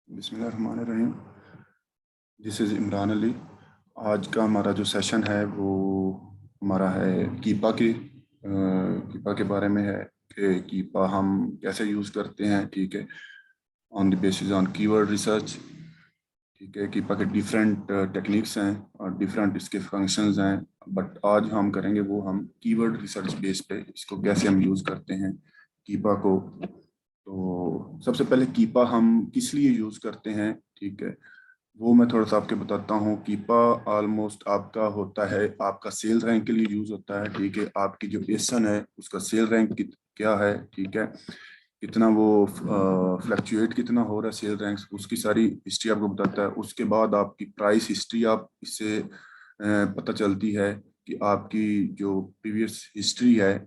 बिस्मिल्लाहिर्रहमानिर्रहीम। This is Imran Ali. आज का हमारा जो सेशन है वो हमारा है कीपा के बारे में है कि कीपा हम कैसे यूज़ करते हैं। ठीक है, on the basis on keyword research. ठीक है, कीपा के डिफरेंट टेक्निक्स हैं और डिफरेंट इसके फंक्शंस हैं, बट आज हम करेंगे वो हम कीवर्ड रिसर्च बेस पे इसको कैसे हम यूज़ करते हैं कीपा को। तो सबसे पहले कीपा हम किस लिए यूज़ करते हैं, ठीक है, वो मैं थोड़ा सा आपके बताता हूँ। कीपा ऑलमोस्ट आपका होता है, आपका सेल रैंक के लिए यूज होता है। ठीक है, आपकी जो एसन है उसका सेल रैंक क्या है, ठीक है, कितना वो फ्लक्चुएट कितना हो रहा है सेल रैंक्स, उसकी सारी हिस्ट्री आपको बताता है। उसके बाद आपकी प्राइस हिस्ट्री आप इससे पता चलती है कि आपकी जो प्रीवियस हिस्ट्री है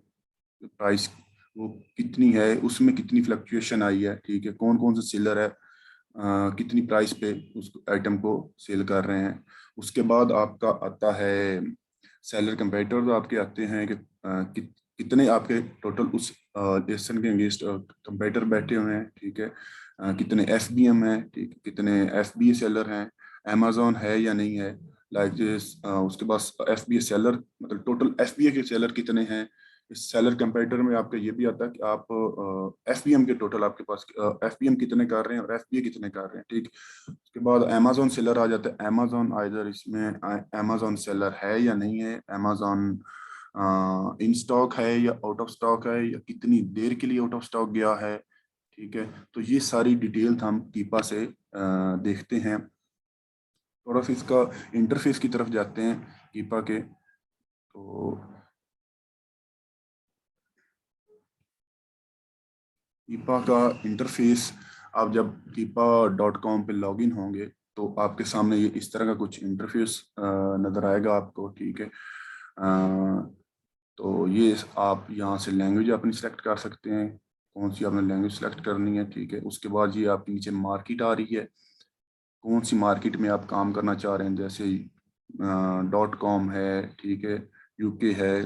प्राइस वो कितनी है, उसमें कितनी फ्लक्चुएशन आई है। ठीक है, कौन कौन से सेलर है कितनी प्राइस पे उस आइटम को सेल कर रहे हैं। उसके बाद आपका आता है सेलर कंपेटिटर, आपके आते हैं कि कितने आपके टोटल उस लेसन के अगेंस्ट कंपेटिटर बैठे हुए हैं। ठीक है, कितने एफबीएम है, ठीक है, कितने एफबीए सेलर हैं, अमेजोन है या नहीं है, लाइक दिस। उसके बाद एफबीए सेलर मतलब टोटल एफबीए के सेलर कितने हैं। इस सेलर कंपेटिटर में आपका ये भी आता है कि आप एफबीएम के टोटल आपके पास एफबीएम कितने कर रहे हैं और एफबीए कितने कर रहे हैं। ठीक, उसके बाद अमेजोन सेलर आ जाता है। अमेजोन आइदर इसमें अमेजोन सेलर है या नहीं है, अमेजोन इन स्टॉक है या आउट ऑफ स्टॉक है, या कितनी देर के लिए आउट ऑफ स्टॉक गया है। ठीक है, तो ये सारी डिटेल हम कीपा से देखते हैं। थोड़ा सा इसका इंटरफेस की तरफ जाते हैं कीपा के। तो कीपा का इंटरफेस, आप जब कीपा.com पे लॉगिन होंगे तो आपके सामने ये इस तरह का कुछ इंटरफेस नज़र आएगा आपको। ठीक है, तो ये आप यहाँ से लैंग्वेज अपनी सेलेक्ट कर सकते हैं, कौन सी आपने लैंग्वेज सेलेक्ट करनी है। ठीक है, उसके बाद ये आपके नीचे मार्केट आ रही है, कौन सी मार्केट में आप काम करना चाह रहे हैं। जैसे .com है, ठीक है, यूके है,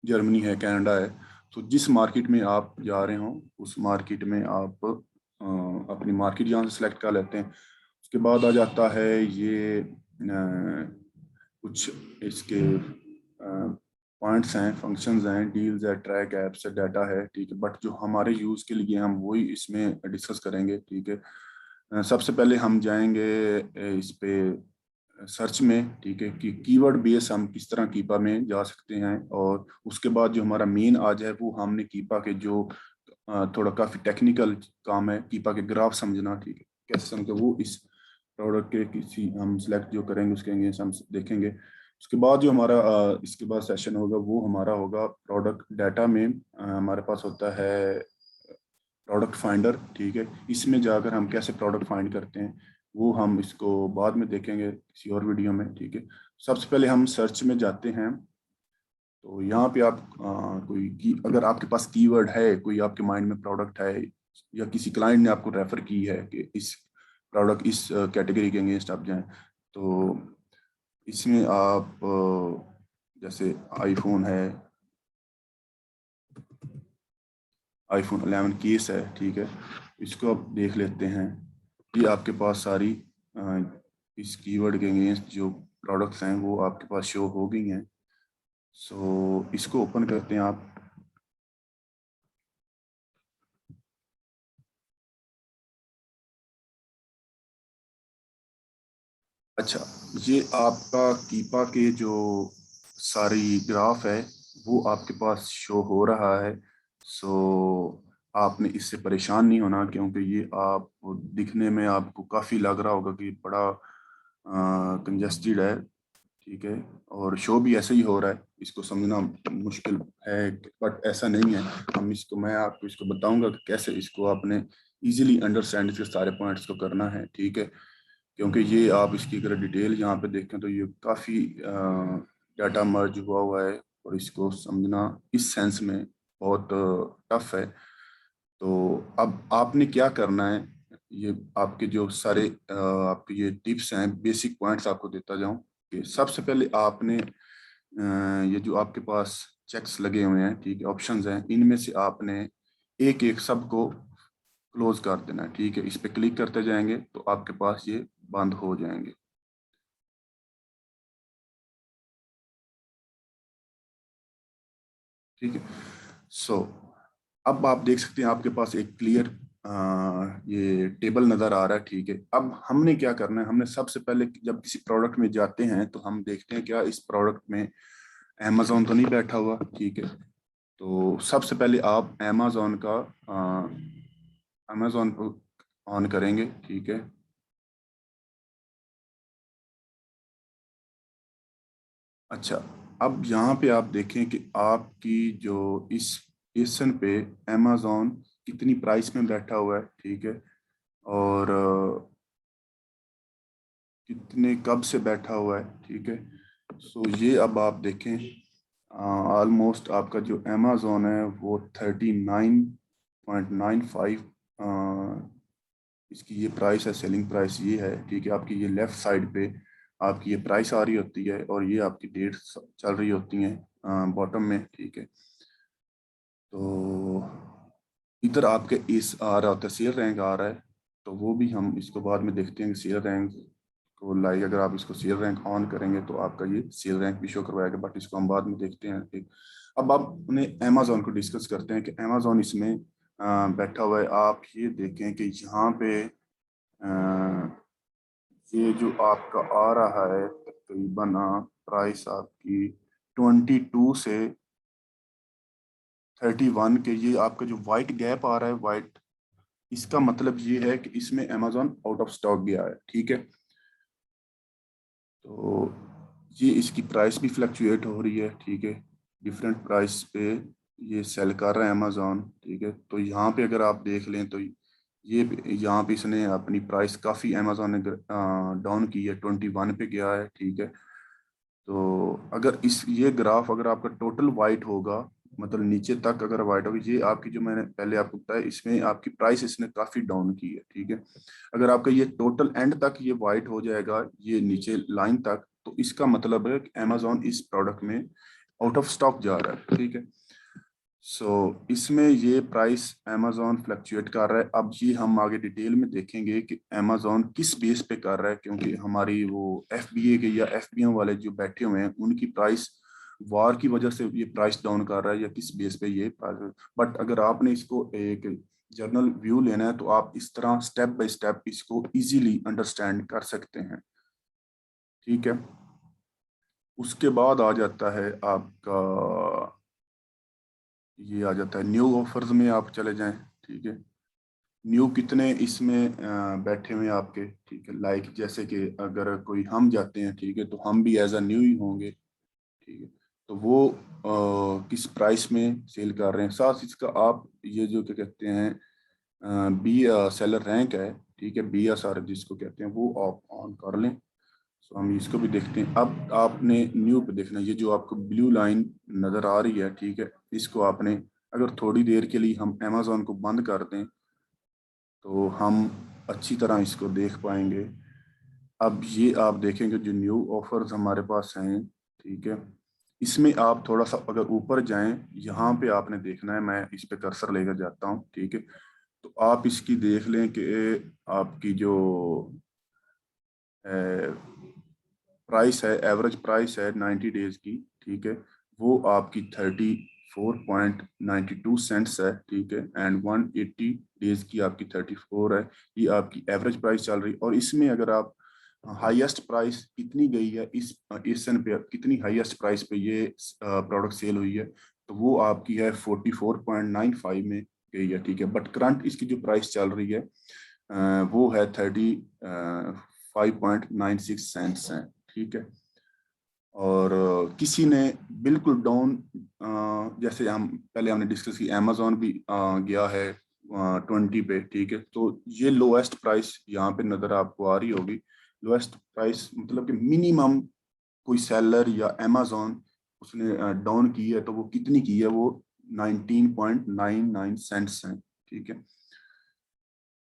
जर्मनी है, कनाडा है। तो जिस मार्केट में आप जा रहे हो उस मार्केट में आप अपनी मार्केट यहाँ से सिलेक्ट कर लेते हैं। उसके बाद आ जाता है ये कुछ इसके पॉइंट्स हैं, फंक्शंस हैं, डील्स है, ट्रैक एप्स है, डाटा है। ठीक है, बट जो हमारे यूज़ के लिए हम वही इसमें डिस्कस करेंगे। ठीक है, सबसे पहले हम जाएंगे इस पे सर्च में। ठीक है, कि कीवर्ड बेस हम किस तरह कीपा में जा सकते हैं, और उसके बाद जो हमारा मेन आ जाए वो हमने कीपा के जो थोड़ा काफ़ी टेक्निकल काम है कीपा के ग्राफ समझना। ठीक है, कैसे समझे वो इस प्रोडक्ट के किसी हम सिलेक्ट जो करेंगे उसके अगेंस्ट हम देखेंगे। उसके बाद जो हमारा इसके बाद सेशन होगा वो हमारा होगा प्रोडक्ट डाटा में। हमारे पास होता है प्रोडक्ट फाइंडर। ठीक है, इसमें जाकर हम कैसे प्रोडक्ट फाइंड करते हैं वो हम इसको बाद में देखेंगे किसी और वीडियो में। ठीक है, सबसे पहले हम सर्च में जाते हैं। तो यहाँ पे आप अगर आपके पास कीवर्ड है, कोई आपके माइंड में प्रोडक्ट है, या किसी क्लाइंट ने आपको रेफर की है कि इस प्रोडक्ट इस कैटेगरी के अगेंस्ट आप जाएं, तो इसमें आप जैसे आईफोन है, आईफोन 11 केस है। ठीक है, इसको आप देख लेते हैं। ये आपके पास सारी इस कीवर्ड के अगेंस्ट जो प्रोडक्ट्स हैं वो आपके पास शो हो गई हैं। सो इसको ओपन करते हैं आप। अच्छा, ये आपका कीपा के जो सारी ग्राफ है वो आपके पास शो हो रहा है। सो आपने इससे परेशान नहीं होना, क्योंकि ये आप दिखने में आपको काफ़ी लग रहा होगा कि बड़ा कंजेस्टेड है। ठीक है, और शो भी ऐसे ही हो रहा है, इसको समझना मुश्किल है, बट ऐसा नहीं है। मैं आपको इसको बताऊंगा कि कैसे इसको आपने इजीली अंडरस्टैंड इसके सारे पॉइंट्स को करना है। ठीक है, क्योंकि ये आप इसकी अगर डिटेल यहाँ पे देखें तो ये काफ़ी डाटा मर्ज हुआ है, और इसको समझना इस सेंस में बहुत टफ है। तो अब आपने क्या करना है, ये आपके जो सारे आपके ये टिप्स हैं, बेसिक पॉइंट्स आपको देता जाऊं कि सबसे पहले आपने ये जो आपके पास चेक्स लगे हुए हैं, ठीक है, ऑप्शंस हैं, इनमें से आपने एक एक सबको क्लोज कर देना है, ठीक है। इस पे क्लिक करते जाएंगे तो आपके पास ये बंद हो जाएंगे। ठीक है। सो अब आप देख सकते हैं आपके पास एक क्लियर ये टेबल नजर आ रहा है, ठीक है। अब हमने क्या करना है, हमने सबसे पहले जब किसी प्रोडक्ट में जाते हैं तो हम देखते हैं क्या इस प्रोडक्ट में अमेजोन तो नहीं बैठा हुआ, ठीक है। तो सबसे पहले आप अमेजोन का अमेजोन को ऑन करेंगे, ठीक है। अच्छा, अब यहाँ पे आप देखें कि आपकी जो इस स्टेशन पे अमेजोन कितनी प्राइस में बैठा हुआ है, ठीक है। और कितने कब से बैठा हुआ है, ठीक है। सो ये अब आप देखें ऑलमोस्ट आपका जो अमेजोन है वो 39.95 इसकी ये प्राइस है, सेलिंग प्राइस ये है, ठीक है। आपकी ये लेफ्ट साइड पे आपकी ये प्राइस आ रही होती है और ये आपकी डेट चल रही होती है बॉटम में, ठीक है। तो इधर आपके इस आ रहा होता है, सेल रैंक आ रहा है। तो वो भी हम इसको बाद में देखते हैं कि सेल रैंक को लाइक अगर आप इसको सेल रैंक ऑन करेंगे तो आपका ये सेल रैंक भी शो करवाएगा, बट इसको हम बाद में देखते हैं, ठीक। अब आप अपने अमेजोन को डिस्कस करते हैं कि अमेजोन इसमें बैठा हुआ है। आप ये देखें कि यहाँ पे ये जो आपका आ रहा है तकरीबन प्राइस आपकी 22 से 31 के, ये आपका जो वाइट गैप आ रहा है वाइट, इसका मतलब ये है कि इसमें अमेजोन आउट ऑफ स्टॉक गया है, ठीक है। तो ये इसकी प्राइस भी फ्लक्चुएट हो रही है, ठीक है। डिफरेंट प्राइस पे ये सेल कर रहा है अमेजोन, ठीक है। तो यहाँ पे अगर आप देख लें तो ये यहाँ पे इसने अपनी प्राइस काफ़ी अमेजोन ने डाउन की है, 21 पे गया है, ठीक है। तो अगर इस ये ग्राफ अगर आपका टोटल वाइट होगा, मतलब नीचे तक अगर वाइट होगी, ये आपकी जो मैंने पहले आपको बताया इसमें आपकी प्राइस इसने काफी डाउन की है, ठीक है। अगर आपका ये टोटल एंड तक ये वाइट हो जाएगा, ये नीचे लाइन तक, तो इसका मतलब है कि अमेजोन इस प्रोडक्ट में आउट ऑफ स्टॉक जा रहा है, ठीक है। सो इसमें ये प्राइस अमेजोन फ्लक्चुएट कर रहा है। अब ये हम आगे डिटेल में देखेंगे कि अमेजोन किस बेस पे कर रहा है, क्योंकि हमारी वो एफबीए के या एफबीएम वाले जो बैठे हुए हैं उनकी प्राइस वार की वजह से ये प्राइस डाउन कर रहा है या किस बेस पे ये प्राइस। बट अगर आपने इसको एक जर्नल व्यू लेना है तो आप इस तरह स्टेप बाय स्टेप इसको इजीली अंडरस्टैंड कर सकते हैं, ठीक है। उसके बाद आ जाता है आपका, ये आ जाता है न्यू ऑफर्स में आप चले जाएं, ठीक है। न्यू कितने इसमें बैठे हुए हैं आपके, ठीक है। लाइक जैसे कि अगर कोई हम जाते हैं, ठीक है, तो हम भी एज अ न्यू ही होंगे, ठीक है। तो वो किस प्राइस में सेल कर रहे हैं, साथ इसका आप ये जो क्या कहते हैं बी सेलर रैंक है, ठीक है, बी एस आर जिसको कहते हैं, वो आप ऑन कर लें। तो हम इसको भी देखते हैं। अब आपने न्यू पे देखना है, ये जो आपको ब्लू लाइन नज़र आ रही है, ठीक है, इसको आपने अगर थोड़ी देर के लिए हम अमेजोन को बंद कर दें तो हम अच्छी तरह इसको देख पाएंगे। अब ये आप देखेंगे जो न्यू ऑफर्स हमारे पास हैं, ठीक है, इसमें आप थोड़ा सा अगर ऊपर जाएं, यहाँ पे आपने देखना है, मैं इस पे कर्सर लेकर जाता हूँ, ठीक है। तो आप इसकी देख लें कि आपकी जो प्राइस है, एवरेज प्राइस है 90 डेज की, ठीक है, वो आपकी 34.92 सेंट्स है, ठीक है। एंड 180 डेज की आपकी 34 है। ये आपकी एवरेज प्राइस चल रही। और इसमें अगर आप हाईएस्ट प्राइस कितनी गई है इस सन पे, कितनी हाईएस्ट प्राइस पे ये प्रोडक्ट सेल हुई है, तो वो आपकी है 44.95 में गई है, ठीक है। बट करंट इसकी जो प्राइस चल रही है वो है 35.96 सेंट्स है, ठीक है। और किसी ने बिल्कुल डाउन, जैसे हम पहले हमने डिस्कस की अमेजोन भी गया है 20 पे, ठीक है। तो ये लोएस्ट प्राइस यहाँ पे नज़र आपको आ रही होगी। लोएस्ट प्राइस मतलब कि मिनिमम कोई सेलर या अमेजोन उसने डाउन की है तो वो कितनी की है, वो 19.99 सेंट्स हैं, ठीक है।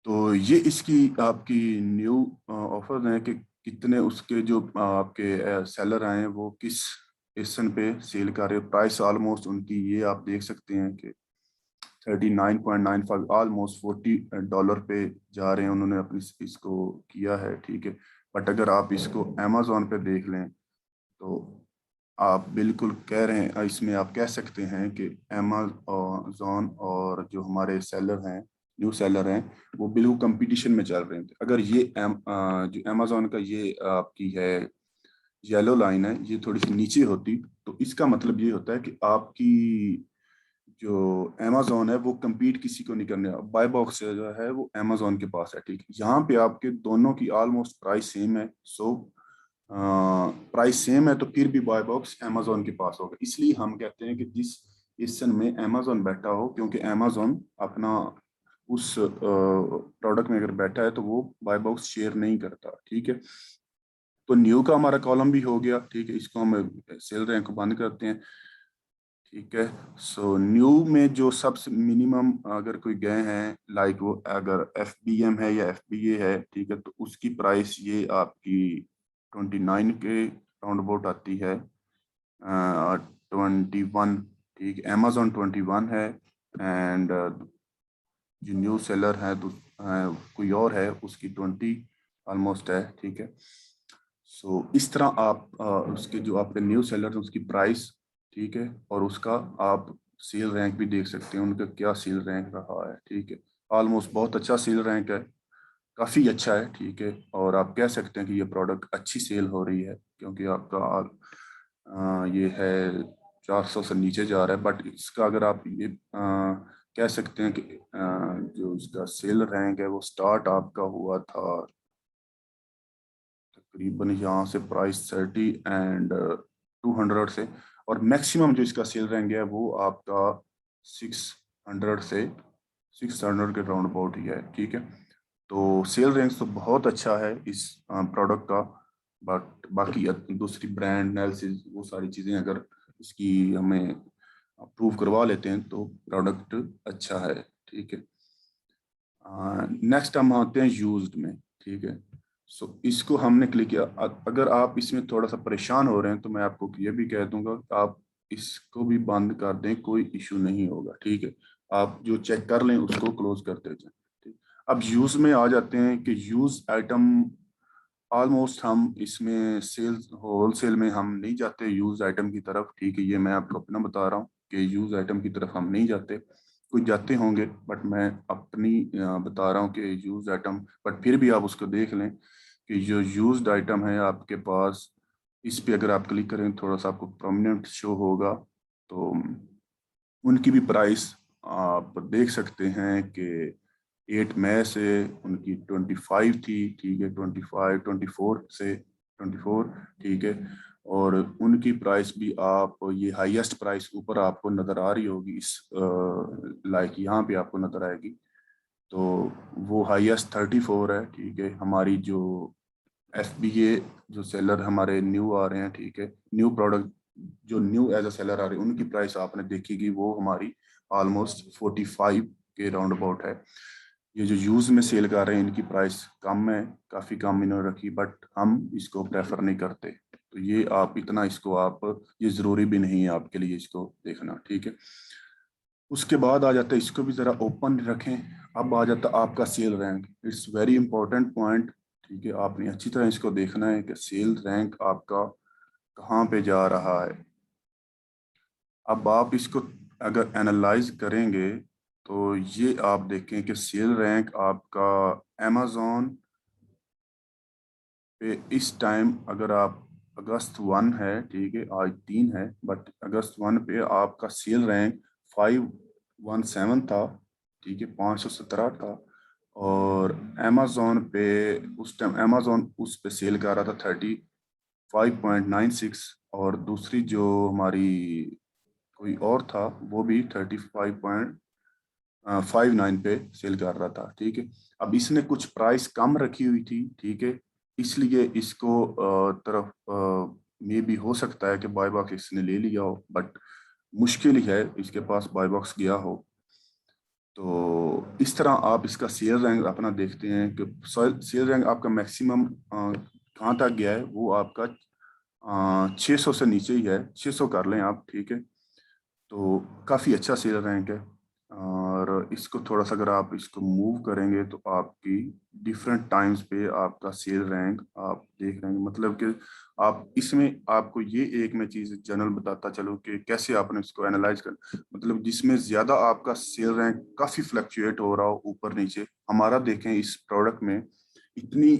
तो ये इसकी आपकी न्यू ऑफर हैं कि कितने उसके जो आपके सेलर आए हैं वो किस स्टेशन पे सेल कर रहे हो। प्राइस ऑलमोस्ट उनकी ये आप देख सकते हैं कि $39.95 ऑलमोस्ट $40 पे जा रहे हैं, उन्होंने अपनी इसको किया है, ठीक है। बट अगर आप इसको अमेज़ॉन पे देख लें तो आप बिल्कुल कह रहे हैं, इसमें आप कह सकते हैं कि अमेज़ॉन और जो हमारे सेलर हैं, न्यू सेलर हैं, वो बिल्कुल कंपटीशन में चल रहे हैं। अगर ये जो अमेज़ॉन का ये आपकी है येलो लाइन है, ये थोड़ी सी नीचे होती तो इसका मतलब ये होता है कि आपकी जो अमेज़ॉन है वो compete किसी को नहीं करने, बाय बॉक्स जो है वो अमेज़ॉन के पास है, ठीक है। यहाँ पे आपके दोनों की ऑलमोस्ट प्राइस सेम है, सो प्राइस सेम है तो फिर भी बाय बॉक्स अमेज़ॉन के पास होगा। इसलिए हम कहते हैं कि जिस हिस्से में अमेज़ॉन बैठा हो, क्योंकि अमेज़ॉन अपना उस प्रोडक्ट में अगर बैठा है तो वो बाय बॉक्स शेयर नहीं करता, ठीक है। तो न्यू का हमारा कॉलम भी हो गया, ठीक है। इसको हम सेल रैंक को बंद करते हैं, ठीक है। सो न्यू में जो सबसे मिनिमम अगर कोई गए हैं, लाइक वो अगर FBM है या FBA है, ठीक है, तो उसकी प्राइस ये आपकी 29 के राउंड अबाउट आती है, 21, ठीक है। अमेज़ॉन 21 है, एंड जो न्यू सेलर है तो कोई और है उसकी 20 ऑलमोस्ट है, ठीक है। सो इस तरह आप उसके जो आपके न्यू सेलर है उसकी प्राइस, ठीक है, और उसका आप सेल रैंक भी देख सकते हैं, उनका क्या सेल रैंक रहा है, ठीक है। ऑलमोस्ट बहुत अच्छा सेल रैंक है, काफ़ी अच्छा है, ठीक है। और आप कह सकते हैं कि ये प्रोडक्ट अच्छी सेल हो रही है, क्योंकि आपका ये है 400 से नीचे जा रहा है। बट इसका अगर आप ये कह सकते हैं कि जो इसका सेल रैंक है वो स्टार्ट आपका हुआ था तकरीबन यहाँ से प्राइस 30 एंड 200 से, और मैक्सिमम जो इसका सेल रैंक है वो आपका 600 से 600 के राउंड अबाउट ही है, ठीक है। तो सेल रैंक तो बहुत अच्छा है इस प्रोडक्ट का। बट बाकी दूसरी ब्रांड एनालिसिस वो सारी चीज़ें अगर इसकी हमें अप्रूव करवा लेते हैं तो प्रोडक्ट अच्छा है, ठीक है। नेक्स्ट हम आते हैं यूज्ड में, ठीक है। सो इसको हमने क्लिक किया। अगर आप इसमें थोड़ा सा परेशान हो रहे हैं तो मैं आपको ये भी कह दूंगा कि आप इसको भी बंद कर दें, कोई इशू नहीं होगा, ठीक है। आप जो चेक कर लें उसको क्लोज करते जाएं, ठीक। अब यूज में आ जाते हैं कि यूज आइटम ऑलमोस्ट हम इसमें सेल्स होलसेल में हम नहीं जाते यूज आइटम की तरफ, ठीक है। ये मैं आपको अपना बता रहा हूँ कि यूज आइटम की तरफ हम नहीं जाते, कुछ जाते होंगे बट मैं अपनी बता रहा हूँ कि यूज आइटम। बट फिर भी आप उसको देख लें कि जो यूज्ड आइटम है आपके पास, इस पे अगर आप क्लिक करें थोड़ा सा आपको प्रोमिनेंट शो होगा, तो उनकी भी प्राइस आप देख सकते हैं कि 8 मई से उनकी 25 थी, ठीक है, 25 24 से 24, ठीक है। और उनकी प्राइस भी आप ये हाईएस्ट प्राइस ऊपर आपको नज़र आ रही होगी, इस लाइक यहाँ पे आपको नज़र आएगी, तो वो हाईएस्ट 34 है, ठीक है। हमारी जो FBA जो सेलर हमारे न्यू आ रहे हैं, ठीक है, न्यू प्रोडक्ट जो न्यू एज अ सेलर आ रहे हैं उनकी प्राइस आपने देखेगी वो हमारी ऑलमोस्ट 45 के राउंड अबाउट है। ये जो यूज में सेल कर रहे हैं इनकी प्राइस कम है, काफ़ी कम इन्होंने रखी, बट हम इसको प्रेफर नहीं करते। तो ये आप इतना इसको आप, ये ज़रूरी भी नहीं है आपके लिए इसको देखना, ठीक है। उसके बाद आ जाता है, इसको भी ज़रा ओपन रखें। अब आ जाता है आपका sale rank, it's very important point, ठीक है। आपने अच्छी तरह इसको देखना है कि सेल रैंक आपका कहाँ पे जा रहा है। अब आप इसको अगर एनालाइज करेंगे तो ये आप देखें कि सेल रैंक आपका अमेज़ॉन पे इस टाइम, अगर आप अगस्त 1 है, ठीक है, आज 3 है, बट अगस्त 1 पे आपका सेल रैंक 517 था, ठीक है, 517 था। और अमेज़ॉन पे उस टाइम अमेज़ॉन उस पे सेल कर रहा था 35.96, और दूसरी जो हमारी कोई और था वो भी 35.59 पे सेल कर रहा था, ठीक है। अब इसने कुछ प्राइस कम रखी हुई थी, ठीक है, इसलिए इसको तरफ में भी हो सकता है कि बाय बॉक्स इसने ले लिया हो, बट मुश्किल ही है इसके पास बाय बॉक्स गया हो। तो इस तरह आप इसका सेल रैंक अपना देखते हैं कि सेल रैंक आपका मैक्सिमम कहाँ तक गया है, वो आपका 600 से नीचे ही है, 600 कर लें आप, ठीक है। तो काफ़ी अच्छा सेल रैंक है। इसको थोड़ा सा अगर आप इसको मूव करेंगे तो आपकी डिफरेंट टाइम्स पे आपका सेल रैंक आप देख रहे हैं। मतलब कि आप इसमें आपको ये एक मैं चीज़ जनरल बताता चलूँ कि कैसे आपने इसको एनालाइज कर, मतलब जिसमें ज़्यादा आपका सेल रैंक काफ़ी फ्लक्चुएट हो रहा हो ऊपर नीचे। हमारा देखें इस प्रोडक्ट में इतनी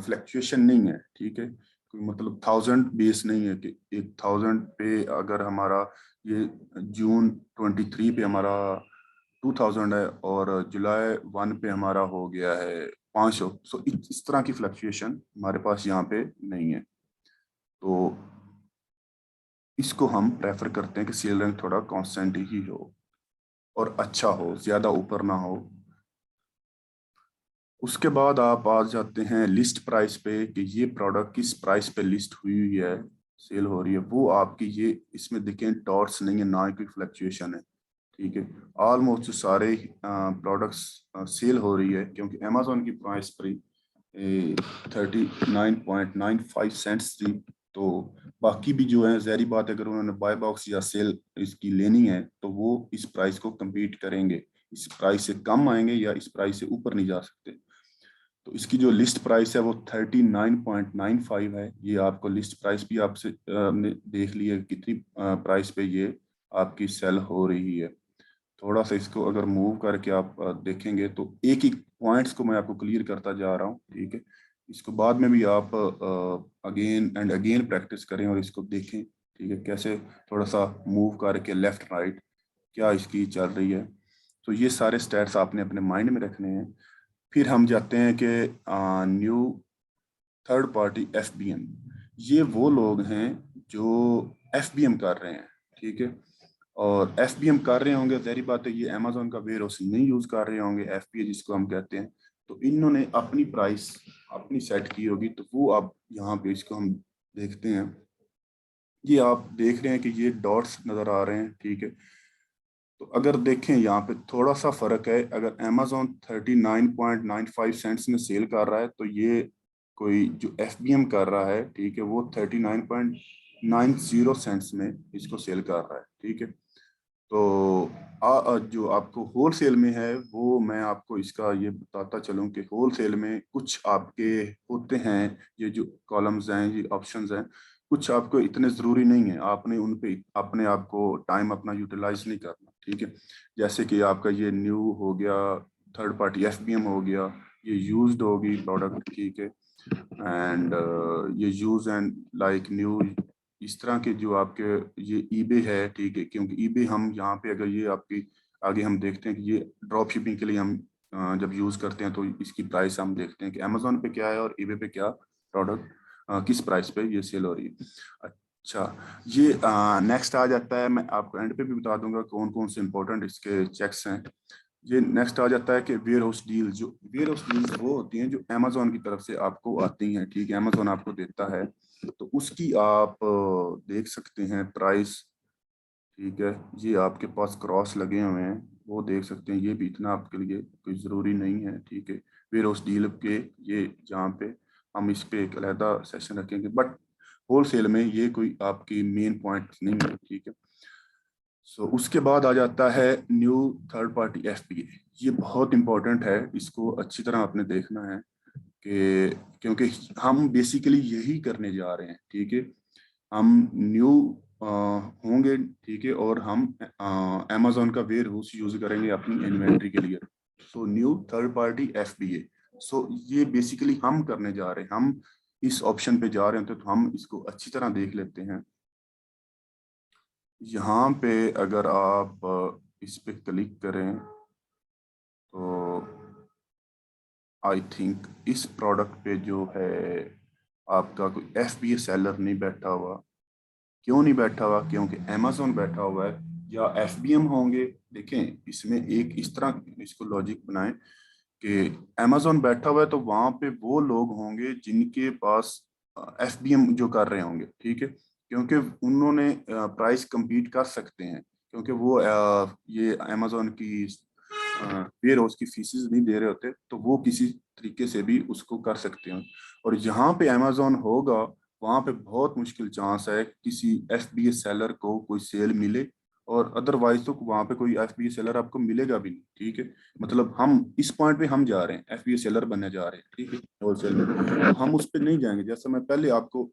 फ्लक्चुएशन नहीं है, ठीक है। कोई मतलब 1000 बेस नहीं है कि 1000 पे अगर हमारा ये जून 23 पे हमारा 2000 है और जुलाई 1 पे हमारा हो गया है 500। सो इस तरह की फ्लक्चुएशन हमारे पास यहाँ पे नहीं है। तो इसको हम प्रेफर करते हैं कि सेल रैंक थोड़ा कांस्टेंट ही हो और अच्छा हो, ज्यादा ऊपर ना हो। उसके बाद आप आ जाते हैं लिस्ट प्राइस पे कि ये प्रोडक्ट किस प्राइस पे लिस्ट हुई हुई है, सेल हो रही है। वो आपकी ये इसमें देखें डॉट्स नहीं है, ना ही कोई फ्लक्चुएशन है, ठीक है। ऑलमोस्ट सारे प्रोडक्ट्स सेल हो रही है, क्योंकि अमेजोन की प्राइस पर 39.95 थी। तो बाकी भी जो है जहरी बात है, अगर उन्होंने बाय बॉक्स या सेल इसकी लेनी है तो वो इस प्राइस को compete करेंगे, इस प्राइस से कम आएंगे या इस प्राइस से ऊपर नहीं जा सकते। तो इसकी जो लिस्ट प्राइस है वो 39.95 है। ये आपको लिस्ट प्राइस भी आपसे हमने देख ली है कितनी प्राइस पे ये आपकी सेल हो रही है। थोड़ा सा इसको अगर मूव करके आप देखेंगे तो एक एक पॉइंट्स को मैं आपको क्लियर करता जा रहा हूँ, ठीक है। इसको बाद में भी आप अगेन एंड अगेन प्रैक्टिस करें और इसको देखें, ठीक है, कैसे थोड़ा सा मूव करके लेफ्ट राइट क्या इसकी चल रही है। तो ये सारे स्टैट्स आपने अपने माइंड में रखने हैं। फिर हम जाते हैं कि न्यू थर्ड पार्टी एफबीएम। ये वो लोग हैं जो एफबीएम कर रहे हैं, ठीक है। और एफबीएम कर रहे होंगे, जाहिर बात है ये अमेजोन का वेयर हाउस नहीं यूज कर रहे होंगे, एफपीए जिसको हम कहते हैं। तो इन्होंने अपनी प्राइस अपनी सेट की होगी, तो वो आप यहाँ पे इसको हम देखते हैं। ये आप देख रहे हैं कि ये डॉट्स नजर आ रहे हैं, ठीक है। तो अगर देखें यहाँ पे थोड़ा सा फर्क है, अगर अमेजोन 39.95 में सेल कर रहा है तो ये कोई जो एफबीएम कर रहा है, ठीक है, वो 39.90 में इसको सेल कर रहा है, ठीक है। तो जो आपको होल सेल में है वो मैं आपको इसका ये बताता चलूँ कि होल सेल में कुछ आपके होते हैं, ये जो कॉलम्स हैं, ये ऑप्शंस हैं, कुछ आपको इतने ज़रूरी नहीं है, आपने उन पे अपने आप को टाइम अपना यूटिलाइज नहीं करना, ठीक है। जैसे कि आपका ये न्यू हो गया, थर्ड पार्टी एफबीएम हो गया, ये यूज्ड होगी प्रोडक्ट, ठीक है। एंड ये यूज एंड लाइक न्यू, इस तरह के जो आपके ये ईबे है, ठीक है। क्योंकि ईबे हम यहाँ पे अगर ये आपकी आगे हम देखते हैं कि ये ड्रॉप शिपिंग के लिए हम जब यूज करते हैं तो इसकी प्राइस हम देखते हैं कि अमेजोन पे क्या है और ईबे पे क्या प्रोडक्ट किस प्राइस पे ये सेल हो रही है। अच्छा, ये नेक्स्ट आ जाता है, मैं आपको एंड पे भी बता दूंगा कौन कौन से इंपॉर्टेंट इसके चेक्स हैं। ये नेक्स्ट आ जाता है कि वेयर हाउस डील। जो वेयर हाउस डील्स वो होती हैं जो अमेजोन की तरफ से आपको आती हैं, ठीक है, अमेजोन आपको देता है, तो उसकी आप देख सकते हैं प्राइस, ठीक है। ये आपके पास क्रॉस लगे हुए हैं, वो देख सकते हैं। ये भी इतना आपके लिए कोई ज़रूरी नहीं है, ठीक है। वेयर हाउस डील के ये जहाँ पे हम इस पे एक अलहदा सेशन रखेंगे, बट होल सेल में ये कोई आपकी मेन पॉइंट नहीं है, ठीक है। सो उसके बाद आ जाता है न्यू थर्ड पार्टी एफपीए। ये बहुत इंपॉर्टेंट है, इसको अच्छी तरह आपने देखना है कि क्योंकि हम बेसिकली यही करने जा रहे हैं, ठीक है। हम न्यू होंगे, ठीक है, और हम अमेजोन का वेयर हाउस यूज करेंगे अपनी इन्वेंट्री के लिए। So new third party FBA, so ये बेसिकली हम करने जा रहे हैं, हम इस ऑप्शन पे जा रहे हैं। तो हम इसको अच्छी तरह देख लेते हैं। यहाँ पे अगर आप इस पे क्लिक करें तो आई थिंक इस प्रोडक्ट पे जो है आपका कोई एफबीए सेलर नहीं बैठा हुआ। क्यों नहीं बैठा हुआ? क्योंकि अमेजोन बैठा हुआ है या एफबीएम होंगे। देखें इसमें एक इस तरह इसको लॉजिक बनाएं कि अमेजोन बैठा हुआ है तो वहां पे वो लोग होंगे जिनके पास एफबीएम जो कर रहे होंगे, ठीक है। क्योंकि उन्होंने प्राइस compete कर सकते हैं, क्योंकि वो ये अमेजोन की वेयर हाउस की फीसिस नहीं दे रहे होते, तो वो किसी तरीके से भी उसको कर सकते हैं। और जहाँ पे अमेजोन होगा वहाँ पे बहुत मुश्किल चांस है किसी एफबीए सेलर को कोई सेल मिले और अदरवाइज तो वहां पे कोई एफबीए सेलर आपको मिलेगा भी नहीं, ठीक है। मतलब हम इस पॉइंट पे हम जा रहे हैं, एफबीए सेलर बनने जा रहे हैं, ठीक है, होलसेल में। तो हम उस पे नहीं जाएंगे। जैसे मैं पहले आपको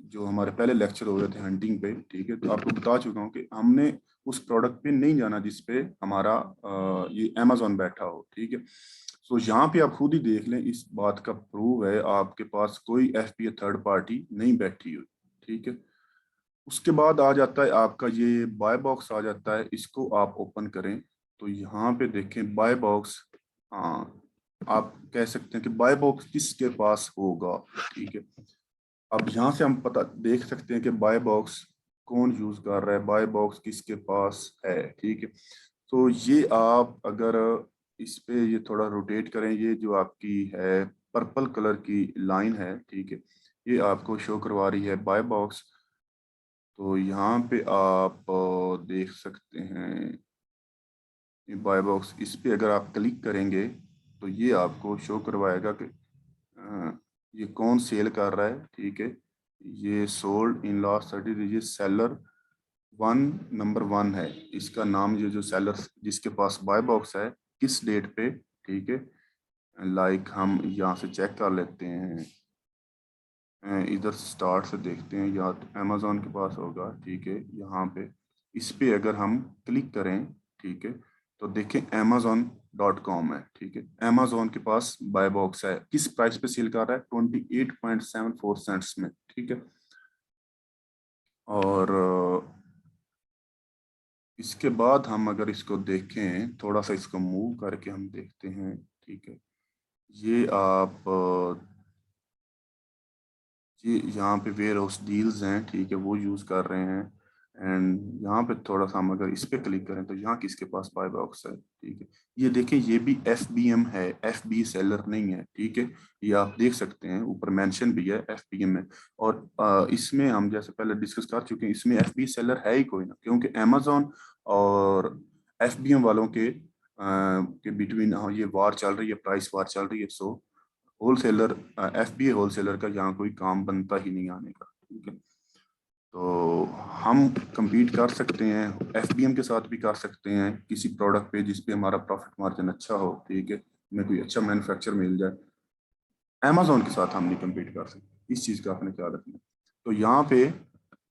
जो हमारे पहले लेक्चर हो रहे थे हंटिंग पे, ठीक है, तो आपको बता चुका हूँ कि हमने उस प्रोडक्ट पे नहीं जाना जिस पे हमारा ये अमेजोन बैठा हो, ठीक है। तो यहाँ पे आप खुद ही देख लें, इस बात का प्रूव है, आपके पास कोई एफबीए थर्ड पार्टी नहीं बैठी हुई, ठीक है। उसके बाद आ जाता है आपका ये बाय बॉक्स आ जाता है, इसको आप ओपन करें तो यहाँ पे देखें बाय बॉक्स। हाँ, आप कह सकते हैं कि बाय बॉक्स किसके पास होगा, ठीक है। अब यहाँ से हम पता देख सकते हैं कि बाय बॉक्स कौन यूज कर रहा है, बाय बॉक्स किसके पास है, ठीक है। तो ये आप अगर इस पे ये थोड़ा रोटेट करें, ये जो आपकी है पर्पल कलर की लाइन है, ठीक है, ये आपको शो करवा रही है बाय बॉक्स। तो यहाँ पे आप देख सकते हैं ये बाय बॉक्स, इस पे अगर आप क्लिक करेंगे तो ये आपको शो करवाएगा कि ये कौन सेल कर रहा है, ठीक है। ये सोल्ड इन लास्ट 30 ये सेलर वन नंबर 1 है, इसका नाम, ये जो सेलर जिसके पास बाय बॉक्स है किस डेट पे, ठीक है। लाइक हम यहाँ से चेक कर लेते हैं, इधर स्टार्ट से देखते हैं, या अमेजोन के पास होगा, ठीक है। यहाँ पे इस पे अगर हम क्लिक करें, ठीक है, तो देखें amazon.com है, ठीक है। अमेजोन के पास बाय बॉक्स है, किस प्राइस पे सेल कर रहा है, 28.74 सेंट्स में, ठीक है। और इसके बाद हम अगर इसको देखें, थोड़ा सा इसको मूव करके हम देखते हैं, ठीक है। ये आप ये यहाँ पे वेयर हाउस डील्स हैं, ठीक है, वो यूज़ कर रहे हैं। एंड यहाँ पे थोड़ा सा हम अगर इस पे क्लिक करें तो यहाँ किसके पास बाय बॉक्स है, ठीक है। ये देखें, ये भी एफबीएम है, एफबी सेलर नहीं है, ठीक है। ये आप देख सकते हैं ऊपर मेंशन भी है एफबीएम में। और इसमें हम जैसे पहले डिस्कस कर चुके हैं, इसमें एफबी सेलर है ही कोई ना, क्योंकि अमेजोन और एफबीएम वालों के बिटवीन ये वार चल रही है, प्राइस वार चल रही है। सो होलसेलर, एफबीए होलसेलर का यहाँ कोई काम बनता ही नहीं आने का, ठीक है। तो हम compete कर सकते हैं, एफबीएम के साथ भी कर सकते हैं किसी प्रोडक्ट पे जिस पे हमारा प्रॉफिट मार्जिन अच्छा हो, ठीक है, हमें कोई अच्छा मैन्युफैक्चर मिल जाए। अमेजोन के साथ हम नहीं compete कर सकते, इस चीज़ का आपने ख्याल रखना है। तो यहाँ पे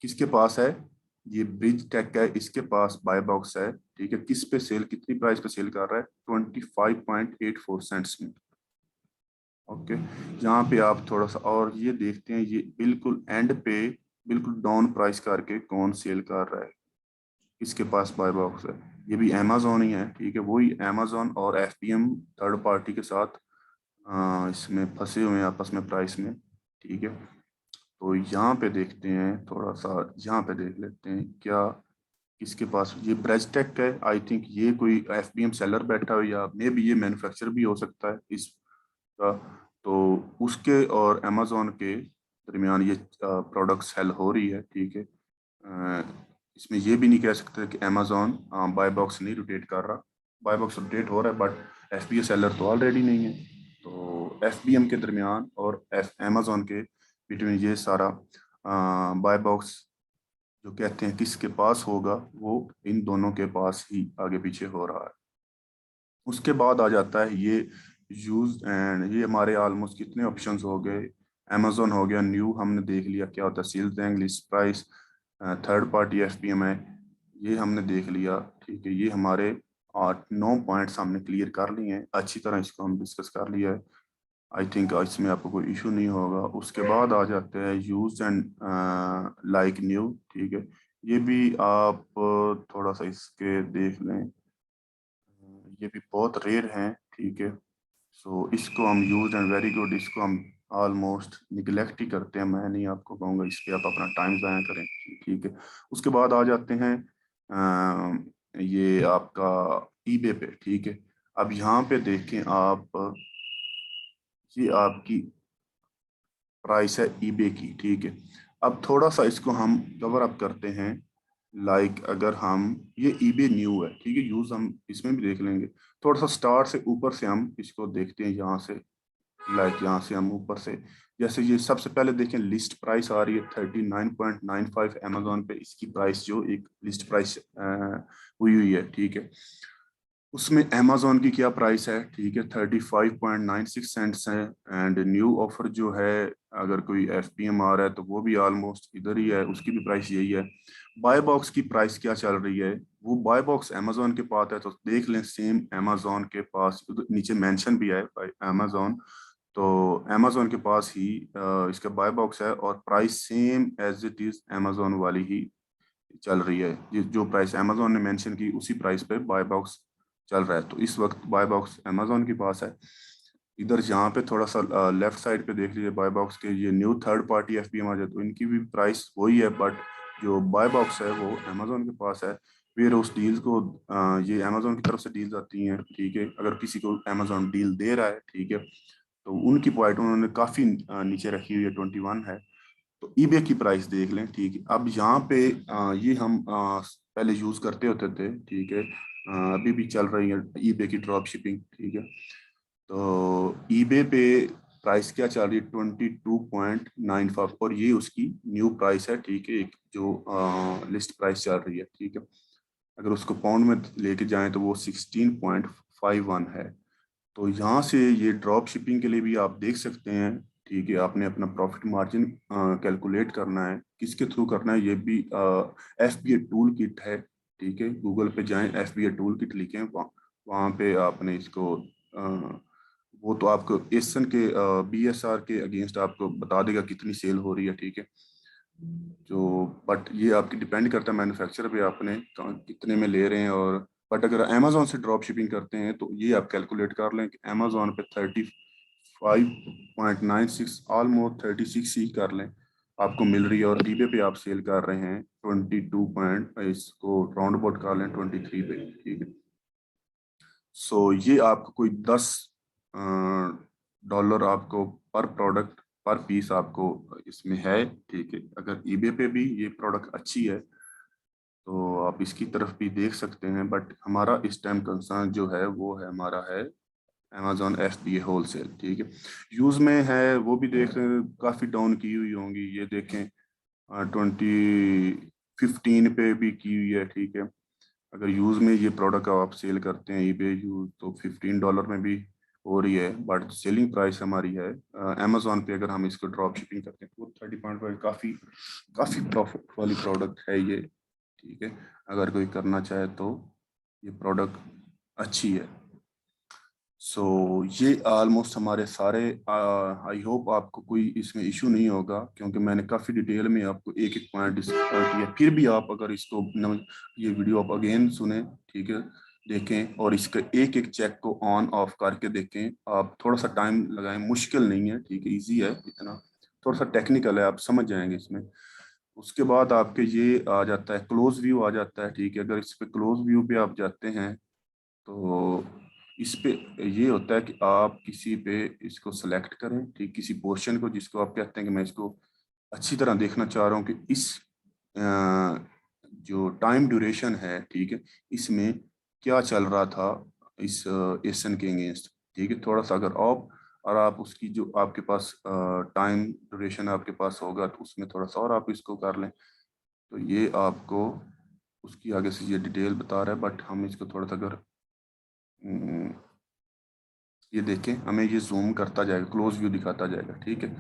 किसके पास है, ये ब्रिज टेक है, इसके पास बाय बॉक्स है, ठीक है। किस पे सेल, कितनी प्राइस पे सेल कर रहा है, 25.84 सेंट्स में, ओके। यहाँ पे आप थोड़ा सा और ये देखते हैं, ये बिल्कुल एंड पे बिल्कुल डाउन प्राइस करके कौन सेल कर रहा है, इसके पास बाय बॉक्स है, ये भी अमेजोन ही है, ठीक है। वही अमेजोन और एफबीएम थर्ड पार्टी के साथ इसमें फंसे हुए हैं आपस में प्राइस में, ठीक है। तो यहाँ पे देखते हैं, थोड़ा सा यहाँ पे देख लेते हैं क्या किसके पास, ये ब्रेजटेक है, आई थिंक ये कोई एफबीएम सेलर बैठा हो, या मे बी ये मैन्युफैक्चर भी हो सकता है इसका। तो उसके और अमेजोन के दरमियान ये प्रोडक्ट सेल हो रही है, ठीक है। इसमें ये भी नहीं कह सकते कि अमेजोन बाय बॉक्स नहीं रोटेट कर रहा, बाय बॉक्स रोटेट हो रहा है, बट एफबीए सेलर तो ऑलरेडी नहीं है। तो एफबीएम के दरमियान और अमेजोन के बिटवीन ये सारा बाय बॉक्स जो कहते हैं किसके पास होगा, वो इन दोनों के पास ही आगे पीछे हो रहा है। उसके बाद आ जाता है ये यूज एंड, ये हमारे ऑलमोस्ट कितने ऑप्शंस हो गए, अमेजोन हो गया, न्यू हमने देख लिया क्या होता है, sales and list price, third party FPM है, ये हमने देख लिया, ठीक है। ये हमारे 8-9 पॉइंट्स हमने क्लियर कर लिए हैं, अच्छी तरह इसको हम डिस्कस कर लिया है। आई थिंक इसमें आपको कोई इशू नहीं होगा। उसके बाद आ जाते हैं यूज एंड लाइक न्यू, ठीक है। ये भी आप थोड़ा सा इसके देख लें, ये भी बहुत रेयर हैं, ठीक है। सो इसको हम यूज एंड वेरी गुड, इसको हम ऑलमोस्ट निगलेक्ट ही करते हैं, मैं नहीं आपको कहूँगा इस पे आप अपना टाइम ज़ाया करें, ठीक है। उसके बाद आ जाते हैं ये आपका ईबे पे, ठीक है। अब यहाँ पे देखें आप, ये आपकी प्राइस है ईबे की, ठीक है। अब थोड़ा सा इसको हम कवर अप करते हैं, लाइक अगर हम, ये ईबे न्यू है, ठीक है, यूज हम इसमें भी देख लेंगे। थोड़ा सा स्टार से ऊपर से हम इसको देखते हैं यहाँ से, लाइक यहाँ से हम ऊपर से जैसे ये सबसे पहले देखें, लिस्ट प्राइस आ रही है 39.95 अमेजोन पे, इसकी प्राइस जो एक लिस्ट प्राइस हुई हुई है, ठीक है। उसमें अमेजोन की क्या प्राइस है, ठीक है, 35.96 सेंट्स है। एंड न्यू ऑफर जो है, अगर कोई FPM आ रहा है तो वो भी ऑलमोस्ट इधर ही है, उसकी भी प्राइस यही है। बाय बॉक्स की प्राइस क्या चल रही है, वो बाय बॉक्स अमेजोन के पास है तो देख लें, सेम अमेजोन के पास नीचे मेंशन भी है बाय अमेजोन, तो अमेजोन के पास ही इसका बाय बॉक्स है और price same as it is Amazon वाली ही चल रही है। जो प्राइस अमेजोन ने मेंशन की उसी प्राइस पे बाय बॉक्स चल रहा है, तो इस वक्त बाय बॉक्स अमेजोन के पास है। इधर जहाँ पे थोड़ा सा लेफ्ट साइड पे देख लीजिए, बाय बॉक्स के ये न्यू थर्ड पार्टी FPM आ जाए तो इनकी भी प्राइस वही है, बट जो बाय बॉक्स है वो अमेजोन के पास है। फिर उस डील को ये अमेजोन की तरफ से डील्स आती हैं, ठीक है। अगर किसी को अमेजोन डील दे रहा है, ठीक है, तो उनकी पॉइंट उन्होंने काफ़ी नीचे रखी हुई है, 21 है। तो ईबे की प्राइस देख लें, ठीक है। अब यहाँ पे ये हम पहले यूज करते होते थे, ठीक है। अभी भी चल रही है ईबे की ड्रॉप शिपिंग, ठीक है। तो ईबे पे प्राइस क्या चल रही है, 22.95, और ये उसकी न्यू प्राइस है, ठीक है, एक जो लिस्ट प्राइस चल रही है, ठीक है। अगर उसको पाउंड में लेके जाएं तो वो 16.51 है। तो यहाँ से ये ड्रॉप शिपिंग के लिए भी आप देख सकते हैं, ठीक है। आपने अपना प्रॉफिट मार्जिन कैलकुलेट करना है, किसके थ्रू करना है, ये भी FBA टूल किट है, ठीक है। गूगल पे जाएं, FBA टूल किट लिखें, वहाँ पे आपने इसको वो तो आपको एसन के BSR के अगेंस्ट आपको बता देगा कितनी सेल हो रही है, ठीक है। जो बट ये आपकी डिपेंड करता है मैन्युफैक्चरर पे, आपने कितने में ले रहे हैं। और बट अगर अमेजोन से ड्रॉप शिपिंग करते हैं तो ये आप कैलकुलेट कर लें कि अमेजोन पे 35.96 ऑलमोस्ट 36 ही कर लें, आपको मिल रही है। और ईबे पे आप सेल कर रहे हैं 22 पॉइंट, इसको राउंड अबाउट कर लें 23 पे, ठीक है। सो ये आपको कोई $10 आपको पर प्रोडक्ट, पर पीस आपको इसमें है, ठीक है। अगर ईबे पे भी ये प्रोडक्ट अच्छी है तो आप इसकी तरफ भी देख सकते हैं, बट हमारा इस टाइम कंसर्न जो है वो है, हमारा है अमेजोन FBA होलसेल, ठीक है। यूज़ में है वो भी देख रहे हैं, काफ़ी डाउन की हुई होंगी, ये देखें 2015 पे भी की हुई है, ठीक है। अगर यूज़ में ये प्रोडक्ट आप सेल करते हैं ईबे यूज तो $15 में भी हो रही है, बट सेलिंग प्राइस हमारी है अमेजोन पे, अगर हम इसको ड्रॉप शिपिंग करते हैं तो 30.5, काफ़ी काफ़ी प्रॉफिट वाली प्रोडक्ट है ये, ठीक है। अगर कोई करना चाहे तो ये प्रोडक्ट अच्छी है। सो ये ऑलमोस्ट हमारे सारे, आई होप आपको कोई इसमें इशू नहीं होगा, क्योंकि मैंने काफ़ी डिटेल में आपको एक एक पॉइंट डिस्कस किया। फिर भी आप अगर इसको ये वीडियो आप अगेन सुने, ठीक है, देखें और इसका एक एक चेक को ऑन ऑफ करके देखें, आप थोड़ा सा टाइम लगाएं, मुश्किल नहीं है, ठीक है, ईजी है, इतना थोड़ा सा टेक्निकल है, आप समझ जाएंगे इसमें। उसके बाद आपके ये आ जाता है क्लोज व्यू आ जाता है, ठीक है। अगर इस पे क्लोज व्यू पे आप जाते हैं तो इस पे ये होता है कि आप किसी पे इसको सेलेक्ट करें, ठीक, किसी पोर्शन को जिसको आप कहते हैं कि मैं इसको अच्छी तरह देखना चाह रहा हूँ कि इस जो टाइम ड्यूरेशन है, ठीक है, इसमें क्या चल रहा था इस एसन के अगेंस्ट, ठीक है। थोड़ा सा अगर आप और आप उसकी जो आपके पास टाइम ड्यूरेशन आपके पास होगा तो उसमें थोड़ा सा और आप इसको कर लें, तो ये आपको उसकी आगे से ये डिटेल बता रहा है। बट हम इसको थोड़ा सा अगर ये देखें, हमें ये जूम करता जाएगा, क्लोज व्यू दिखाता जाएगा, ठीक है।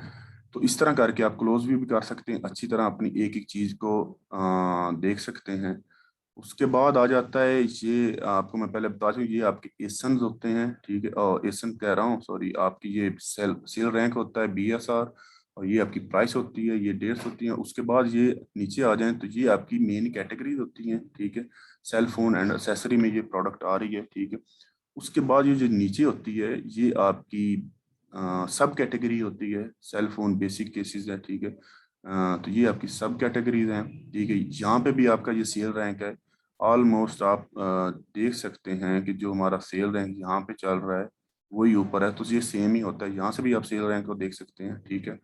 तो इस तरह करके आप क्लोज व्यू भी कर सकते हैं, अच्छी तरह अपनी एक एक चीज़ को देख सकते हैं। उसके बाद आ जाता है, ये आपको मैं पहले बता दूं, ये आपके एसन होते हैं, ठीक है, और एसन कह रहा हूँ, सॉरी, आपकी ये सेल सेल रैंक होता है BSR, और ये आपकी प्राइस होती है, ये डेट्स होती हैं। उसके बाद ये नीचे आ जाएं तो ये आपकी मेन कैटेगरीज होती हैं, ठीक है। सेल फोन एंड एसेसरी में ये प्रोडक्ट आ रही है, ठीक है। उसके बाद ये जो नीचे होती है ये आपकी सब कैटेगरी होती है, सेल फोन बेसिक केसेस है, ठीक है। तो ये आपकी सब कैटेगरीज हैं, ठीक है। यहाँ पे भी आपका ये सेल रैंक है, ऑलमोस्ट आप देख सकते हैं कि जो हमारा सेल रैंक यहाँ पे चल रहा है वही ऊपर है, तो ये सेम ही होता है, यहाँ से भी आप सेल रैंक को देख सकते हैं, ठीक है।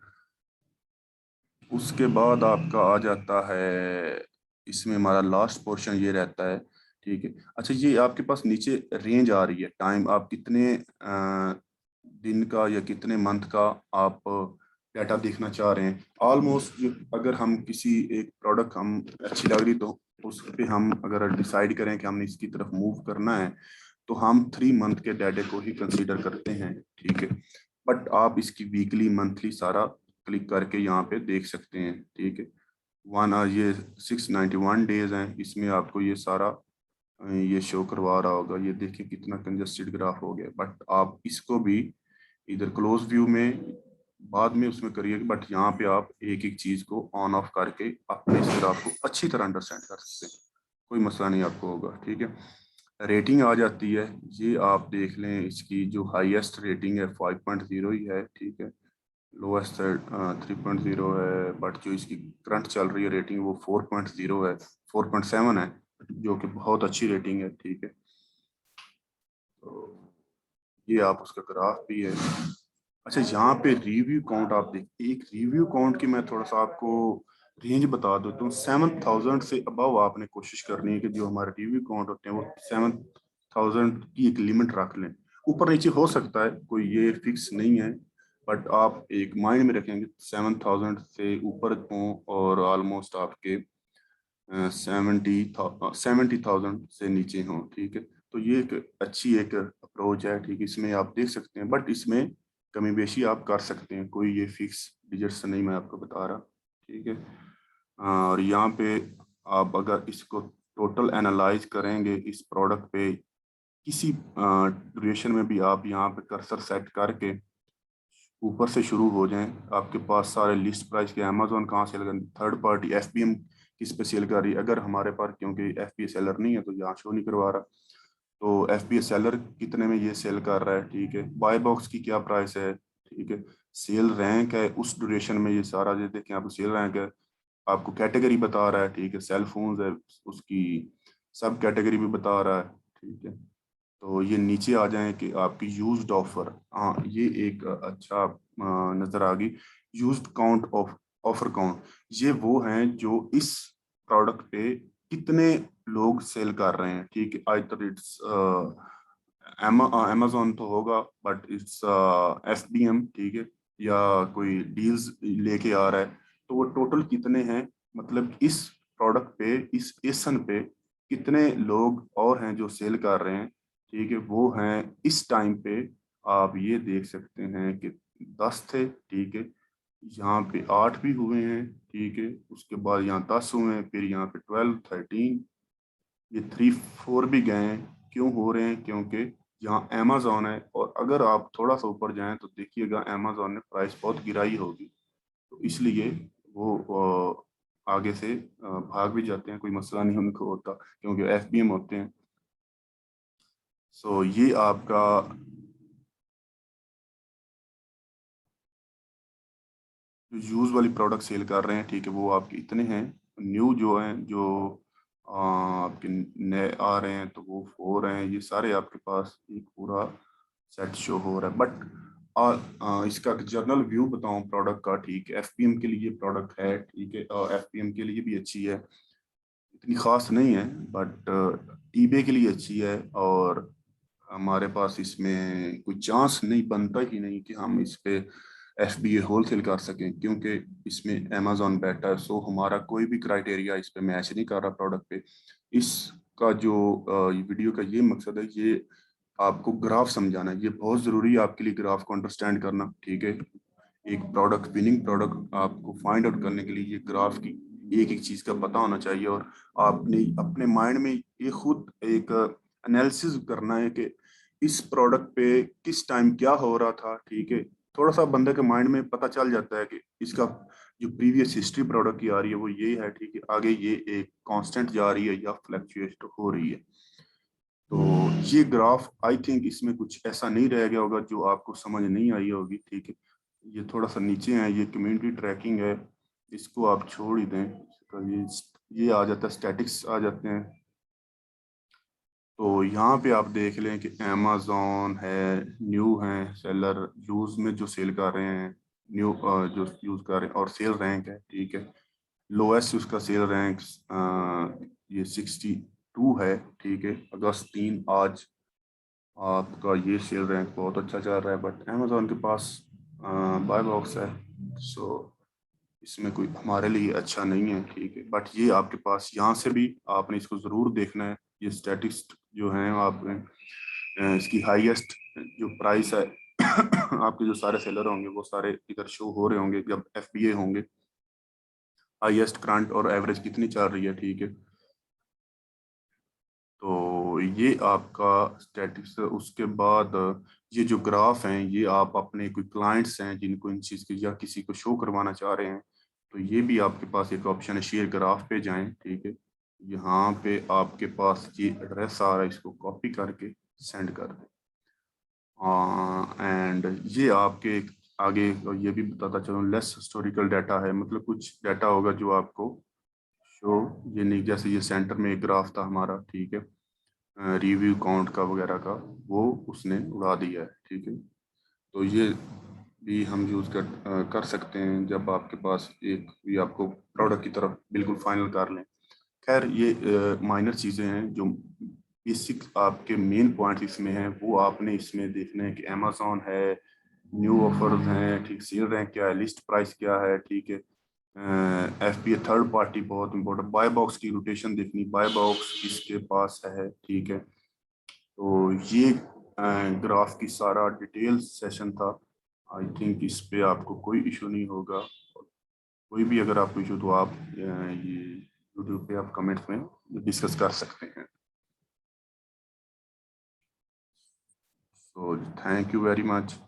उसके बाद आपका आ जाता है, इसमें हमारा लास्ट पोर्शन ये रहता है, ठीक है। अच्छा, ये आपके पास नीचे रेंज आ रही है, टाइम आप कितने दिन का या कितने मंथ का आप डाटा देखना चाह रहे हैं। ऑलमोस्ट अगर हम किसी एक प्रोडक्ट हम अच्छी लग रही तो उस पे हम अगर डिसाइड करें कि हमने इसकी तरफ मूव करना है तो हम 3 मंथ के डाटे को ही कंसीडर करते हैं, ठीक है। बट आप इसकी वीकली मंथली सारा क्लिक करके यहाँ पे देख सकते हैं, ठीक है। ये 691 डेज हैं, इसमें आपको ये सारा ये शो करवा रहा होगा। ये देखिए कितना कंजस्टेड ग्राफ हो गया। बट आप इसको भी इधर क्लोज व्यू में बाद में उसमें करिए, बट यहाँ पे आप एक एक चीज को ऑन ऑफ करके अपने इस ग्राफ को अच्छी तरह अंडरस्टैंड कर सकते हैं। कोई मसला नहीं आपको होगा, ठीक है। रेटिंग आ जाती है, ये आप देख लें, इसकी जो हाईएस्ट रेटिंग है 5.0 ही है, ठीक है। लोएस्ट 3.0 है, बट जो इसकी करंट चल रही है रेटिंग वो 4.0 है, 4.7 है, जो कि बहुत अच्छी रेटिंग है, ठीक है। तो ये आप उसका ग्राफ भी है। अच्छा, यहाँ पे रिव्यू काउंट आप देखिए, एक रिव्यू काउंट की मैं थोड़ा सा आपको रेंज बता देता हूँ। 7,000 से अबव आपने कोशिश करनी है कि जो हमारे रिव्यू काउंट होते हैं वो 7,000 की एक लिमिट रख लें। ऊपर नीचे हो सकता है, कोई ये फिक्स नहीं है, बट आप एक माइंड में रखेंगे 7,000 से ऊपर हो और ऑलमोस्ट आपके 70,000 से नीचे हो, ठीक है। तो ये एक अच्छी एक अप्रोच है, ठीक है। इसमें आप देख सकते हैं, बट इसमें कमी बेशी आप कर सकते हैं, कोई ये फिक्स डिजिट्स नहीं मैं आपको बता रहा, ठीक है। और यहाँ पे आप अगर इसको टोटल एनालाइज करेंगे इस प्रोडक्ट पे, किसी ड्यूरेशन में भी आप यहाँ पे कर्सर सेट करके ऊपर से शुरू हो जाएं, आपके पास सारे लिस्ट प्राइस के अमेजोन कहाँ सेल कर, थर्ड पार्टी एफबीएम किस पे सेल कर रही है। अगर हमारे पास क्योंकि एफबीए सेलर नहीं है तो यहाँ शो नहीं करवा रहा, तो एफबीए सेलर कितने में ये सेल कर रहा है, ठीक है। बाय बॉक्स की क्या प्राइस है, ठीक है। सेल रैंक है उस ड्यूरेशन में, ये सारा जो देखें आप, सेल रैंक है, आपको कैटेगरी बता रहा है, ठीक है। सेल फोन्स है, उसकी सब कैटेगरी भी बता रहा है, ठीक है। तो ये नीचे आ जाए कि आपकी यूज्ड ऑफर, हाँ ये एक अच्छा नजर आ गई। Used count of offer count, ये वो हैं जो इस प्रोडक्ट पे कितने लोग सेल कर रहे हैं, ठीक है। आइदर इट्स अमेजोन तो होगा, बट इट्स एफबीएम, ठीक है, या कोई डील्स लेके आ रहा है, तो वो टोटल कितने हैं, मतलब इस प्रोडक्ट पे, इस एसन पे कितने लोग और हैं जो सेल कर रहे हैं, ठीक है। वो हैं इस टाइम पे, आप ये देख सकते हैं कि 10 थे, ठीक है। यहाँ पे 8 भी हुए हैं, ठीक है। उसके बाद यहाँ 10 हुए हैं, फिर यहाँ पे 12, 13, ये 3, 4 भी गए हैं। क्यों हो रहे हैं, क्योंकि यहाँ अमेजोन है, और अगर आप थोड़ा सा ऊपर जाएं तो देखिएगा अमेजोन ने प्राइस बहुत गिराई होगी, तो इसलिए वो आगे से भाग भी जाते हैं, कोई मसला नहीं उनको होता, क्योंकि एफबीएम होते हैं। सो ये आपका जो यूज वाली प्रोडक्ट सेल कर रहे हैं, ठीक है, वो आपके इतने हैं। न्यू जो हैं, जो आपके नए आ रहे हैं, तो वो 4 हैं। ये सारे आपके पास एक पूरा सेट शो हो रहा है। बट इसका जर्नल व्यू बताऊं प्रोडक्ट का, ठीक है, एफपीएम के लिए प्रोडक्ट है, ठीक है, और एफपीएम के लिए भी अच्छी है, इतनी खास नहीं है, बट ईबे के लिए अच्छी है। और हमारे पास इसमें कोई चांस नहीं बनता ही नहीं कि हम इस पे एफबीए होलसेल कर सकें, क्योंकि इसमें अमेजोन बैठा है। सो हमारा कोई भी क्राइटेरिया इस पे मैच नहीं कर रहा प्रोडक्ट पे। इसका जो वीडियो का ये मकसद है, ये आपको ग्राफ समझाना है, ये बहुत ज़रूरी है आपके लिए ग्राफ को अंडरस्टैंड करना, ठीक है। एक प्रोडक्ट, विनिंग प्रोडक्ट आपको फाइंड आउट करने के लिए ये ग्राफ की एक एक चीज़ का पता होना चाहिए, और आपने अपने माइंड में ये खुद एक एनालिसिस करना है कि इस प्रोडक्ट पे किस टाइम क्या हो रहा था, ठीक है। थोड़ा सा बंदे के माइंड में पता चल जाता है कि इसका जो प्रीवियस हिस्ट्री प्रोडक्ट की आ रही है वो ये है, ठीक है, आगे ये एक कांस्टेंट जा रही है या फ्लक्चुएट हो रही है। तो ये ग्राफ आई थिंक इसमें कुछ ऐसा नहीं रह गया होगा जो आपको समझ नहीं आई होगी, ठीक है। ये थोड़ा सा नीचे है, ये कम्युनिटी ट्रैकिंग है, इसको आप छोड़ ही दें। तो ये आ जाता है, स्टैटिक्स आ जाते हैं। तो यहाँ पे आप देख लें कि अमेजोन है, न्यू है सेलर, यूज में जो सेल कर रहे हैं, न्यू जो यूज कर रहे हैं, और सेल रैंक है, ठीक है। लोएस्ट उसका सेल रैंक ये 62 है, ठीक है। अगस्त 3 आज आपका ये सेल रैंक बहुत अच्छा चल रहा है, बट अमेजोन के पास बाय बॉक्स है, सो इसमें कोई हमारे लिए अच्छा नहीं है, ठीक है, बट ये आपके पास यहाँ से भी आपने इसको ज़रूर देखना है। ये स्टैटिस्ट जो हैं आपने इसकी हाईएस्ट जो प्राइस है आपके जो सारे सेलर होंगे वो सारे इधर शो हो रहे होंगे, जब एफबीए होंगे हाईएस्ट करंट और एवरेज कितनी चल रही है, ठीक है। तो ये आपका स्टैटिक्स। उसके बाद ये जो ग्राफ हैं ये आप अपने कोई क्लाइंट्स हैं जिनको इन चीज़ की या किसी को शो करवाना चाह रहे हैं, तो ये भी आपके पास एक ऑप्शन है, शेयर ग्राफ पे जाएं, ठीक है। यहाँ पे आपके पास ये एड्रेस आ रहा है, इसको कॉपी करके सेंड कर दें। एंड ये आपके आगे ये भी बताता चलो, लेस हिस्टोरिकल डाटा है, मतलब कुछ डाटा होगा जो आपको शो ये नहीं, जैसे ये सेंटर में एक ग्राफ था हमारा, ठीक है, रिव्यू काउंट का वगैरह का, वो उसने उड़ा दिया है, ठीक है। तो ये भी हम यूज़ कर सकते हैं जब आपके पास एक भी आपको प्रोडक्ट की तरफ बिल्कुल फाइनल कर लें। खैर ये माइनर चीज़ें हैं, जो बेसिक आपके मेन पॉइंट इसमें हैं वो आपने इसमें देखना है कि अमेजोन है, न्यू ऑफर्स हैं, ठीक, सेल रैंक क्या है, लिस्ट प्राइस क्या है, ठीक है, एफपीए थर्ड पार्टी बहुत इंपॉर्टेंट, बाय बॉक्स की रोटेशन देखनी, बाय बॉक्स किसके पास है, ठीक है। तो ये ग्राफ की सारा डिटेल सेशन था। आई थिंक इस पे आपको कोई इशू नहीं होगा। कोई भी अगर आपको इशू तो आप ये यूट्यूब पे आप कमेंट्स में डिस्कस कर सकते हैं। So thank you very much.